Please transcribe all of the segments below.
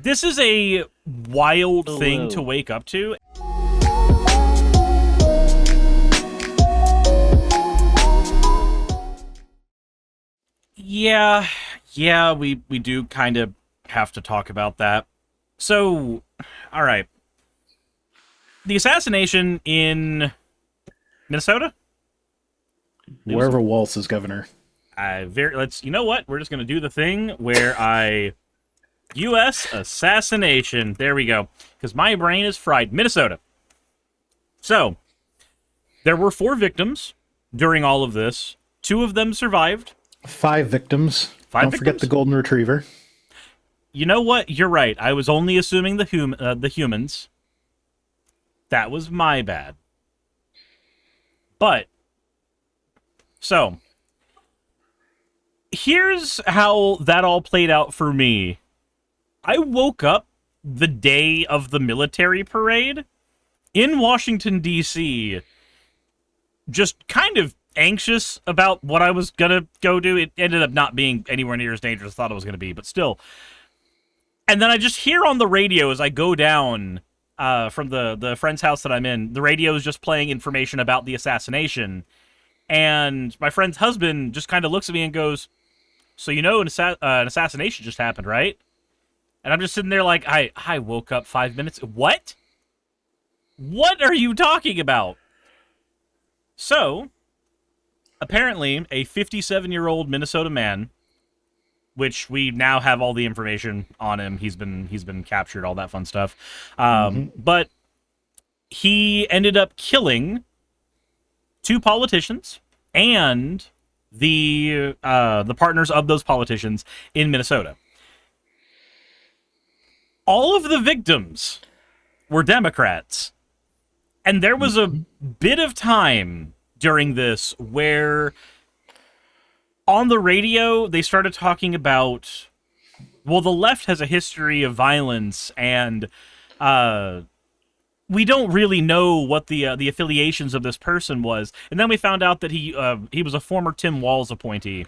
This is a wild thing to wake up to. Yeah, we do kind of have to talk about that. So, all right. The assassination in Minnesota? Wherever Waltz is governor. You know what? We're just going to do the thing where U.S. assassination. There we go. Because my brain is fried. Minnesota. So, there were 4 victims during all of this. 2 of them survived. 5 victims. Don't forget the golden retriever. You know what? You're right. I was only assuming the humans. That was my bad. But, so, here's how that all played out for me. I woke up the day of the military parade in Washington, D.C., just kind of anxious about what I was going to go do. It ended up not being anywhere near as dangerous as I thought it was going to be, but still. And then I just hear on the radio as I go down from the friend's house that I'm in, the radio is just playing information about the assassination. And my friend's husband just kind of looks at me and goes, so you know an assassination just happened, right? And I'm just sitting there like, I woke up 5 minutes. What? What are you talking about? So, apparently, a 57-year-old Minnesota man, which we now have all the information on him. He's been captured, all that fun stuff. But he ended up killing 2 politicians and the partners of those politicians in Minnesota. All of the victims were Democrats. And there was a bit of time during this where on the radio they started talking about, well, the left has a history of violence, and we don't really know what the affiliations of this person was. And then we found out that he was a former Tim Walz appointee.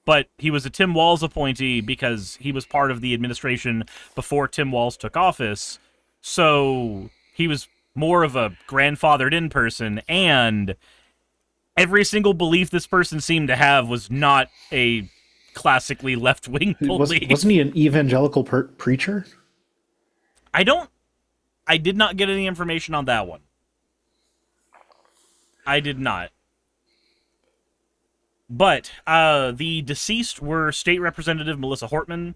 But he was a Tim Walz appointee because he was part of the administration before Tim Walz took office. So he was more of a grandfathered-in person, and every single belief this person seemed to have was not a classically left-wing belief. Wasn't he an evangelical preacher? I did not get any information on that one. I did not. But the deceased were State Representative Melissa Hortman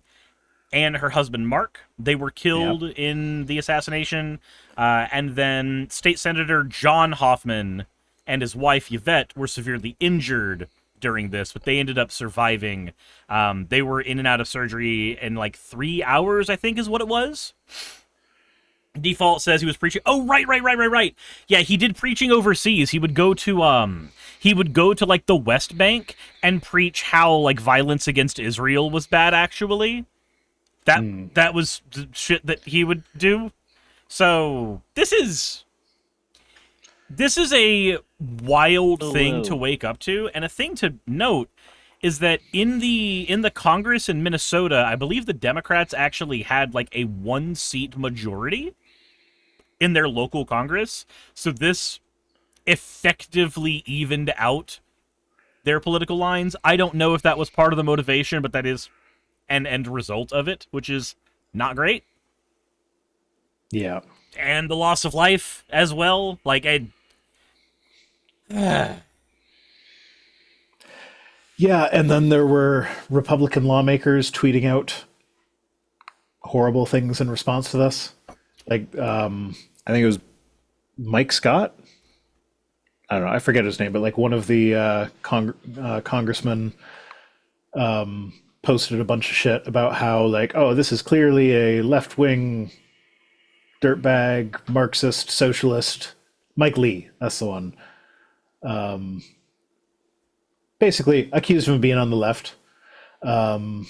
and her husband Mark. They were killed in the assassination. And then State Senator John Hoffman and his wife Yvette were severely injured during this, but they ended up surviving. They were in and out of surgery in like 3 hours, I think is what it was. Default says he was preaching. Oh, right. Yeah, he did preaching overseas. He would go to like the West Bank and preach how like violence against Israel was bad. Actually, that was the shit that he would do. So this is a wild thing to wake up to, and a thing to note is that in the Congress in Minnesota, I believe the Democrats actually had like a 1-seat majority in their local Congress. So this effectively evened out their political lines. I don't know if that was part of the motivation, but that is an end result of it, which is not great. Yeah. And the loss of life as well. Like, Yeah, and then there were Republican lawmakers tweeting out horrible things in response to this. Like, I think it was Mike Scott. I don't know, I forget his name, but like one of the congressmen posted a bunch of shit about how like, oh, this is clearly a left-wing dirtbag, Marxist, socialist. Mike Lee, that's the one. Basically accused him of being on the left. And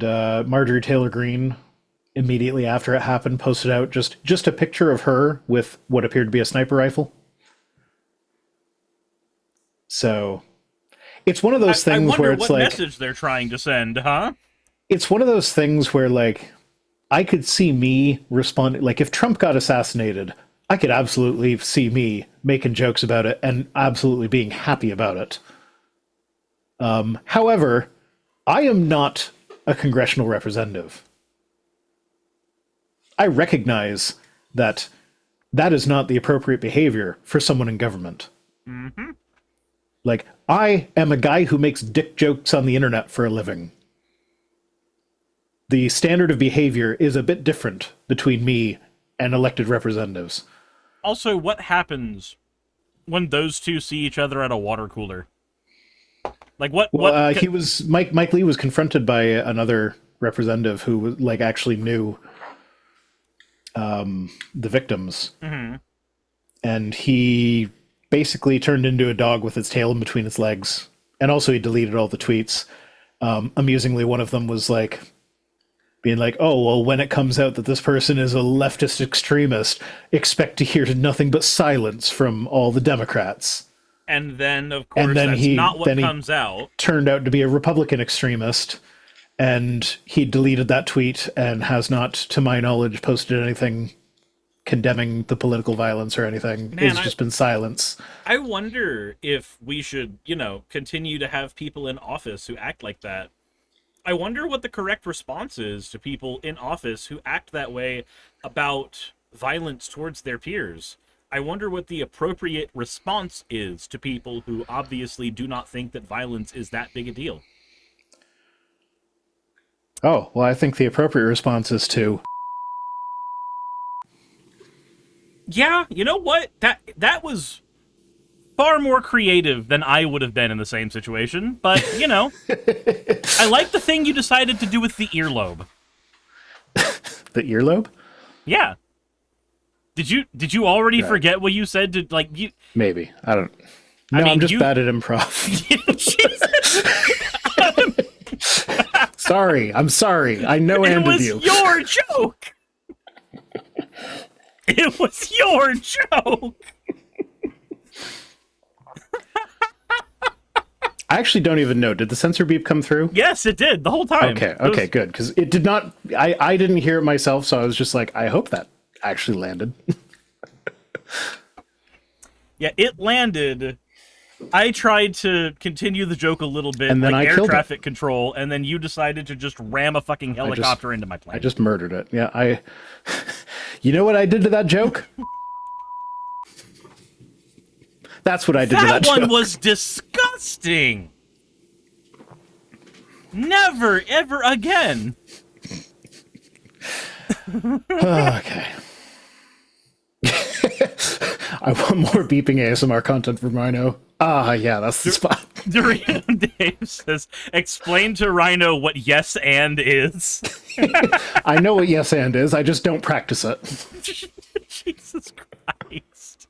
Marjorie Taylor Greene, immediately after it happened, posted out just a picture of her with what appeared to be a sniper rifle. So it's one of those things where it's what like, message they're trying to send, huh? it's one of those things where, like, I could see me responding. Like, if Trump got assassinated, I could absolutely see me making jokes about it and absolutely being happy about it. However, I am not a congressional representative. I recognize that that is not the appropriate behavior for someone in government. Mm-hmm. Like, I am a guy who makes dick jokes on the internet for a living. The standard of behavior is a bit different between me and elected representatives. Also, what happens when those two see each other at a water cooler? Like, Mike Lee was confronted by another representative who was, like, actually knew the victims. Mm-hmm. And he basically turned into a dog with its tail in between its legs. And also he deleted all the tweets. Amusingly, one of them was like, being like, oh, well, when it comes out that this person is a leftist extremist, expect to hear nothing but silence from all the Democrats. And then, of course, that's not what comes out. Turned out to be a Republican extremist, and he deleted that tweet and has not, to my knowledge, posted anything condemning the political violence or anything. It's just been silence. I wonder if we should, continue to have people in office who act like that. I wonder what the correct response is to people in office who act that way about violence towards their peers. I wonder what the appropriate response is to people who obviously do not think that violence is that big a deal. Oh, well, I think the appropriate response is to... Yeah, you know what? That was far more creative than I would have been in the same situation, but, I like the thing you decided to do with the earlobe. The earlobe? Yeah. Did you already forget what you said to, like, you... Maybe. I don't... No, I'm just bad at improv. Sorry. I'm sorry. I know-handed you. It was your joke! It was your joke! I actually don't even know. Did the censor beep come through? Yes, it did, the whole time. Okay, good. Because it did not... I didn't hear it myself, so I was just like, I hope that actually landed. Yeah, it landed. I tried to continue the joke a little bit, and then like I air killed traffic control, and then you decided to just ram a fucking helicopter into my plane. I just murdered it. Yeah, You know what I did to that joke? That's what I did to that joke. That one was disgusting. Never, ever again. Okay. I want more beeping ASMR content from Rhino. Yeah, that's the spot. Dorito Dave says, explain to Rhino what yes and is. I know what yes and is, I just don't practice it. Jesus Christ.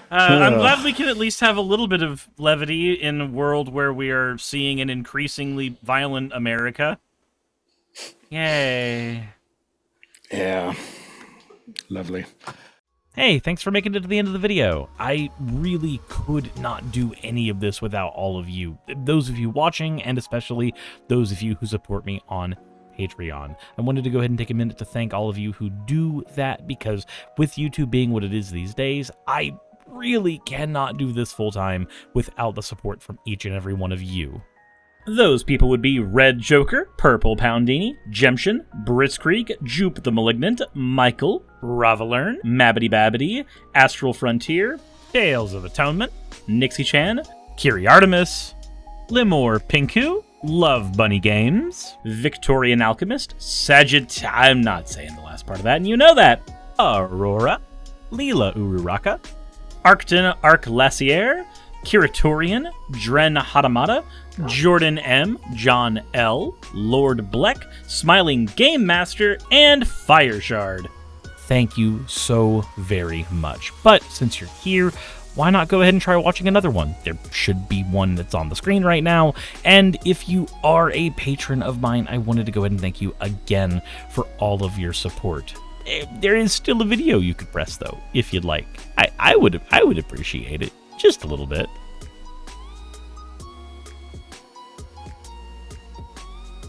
I'm glad we can at least have a little bit of levity in a world where we are seeing an increasingly violent America. Yay. Yeah. Lovely. Hey, thanks for making it to the end of the video. I really could not do any of this without all of you. Those of you watching, and especially those of you who support me on Patreon. I wanted to go ahead and take a minute to thank all of you who do that, because with YouTube being what it is these days, I really cannot do this full-time without the support from each and every one of you. Those people would be Red Joker, Purple Poundini, Jemshin, Britzkrieg, Jupe the Malignant, Michael, Ravalern, Mabbity Babbity, Astral Frontier, Tales of Atonement, Nixie Chan, Kiri Artemis, Limor Pinku, Love Bunny Games, Victorian Alchemist, I'm not saying the last part of that, and you know that, Aurora, Leela Ururaka, Arcton Arclacier, Kiratorian, Dren Hadamata, Jordan M, John L, Lord Bleck, Smiling Game Master, and Fireshard. Thank you so very much. But since you're here, why not go ahead and try watching another one? There should be one that's on the screen right now. And if you are a patron of mine, I wanted to go ahead and thank you again for all of your support. There is still a video you could press, though, if you'd like. I would appreciate it just a little bit.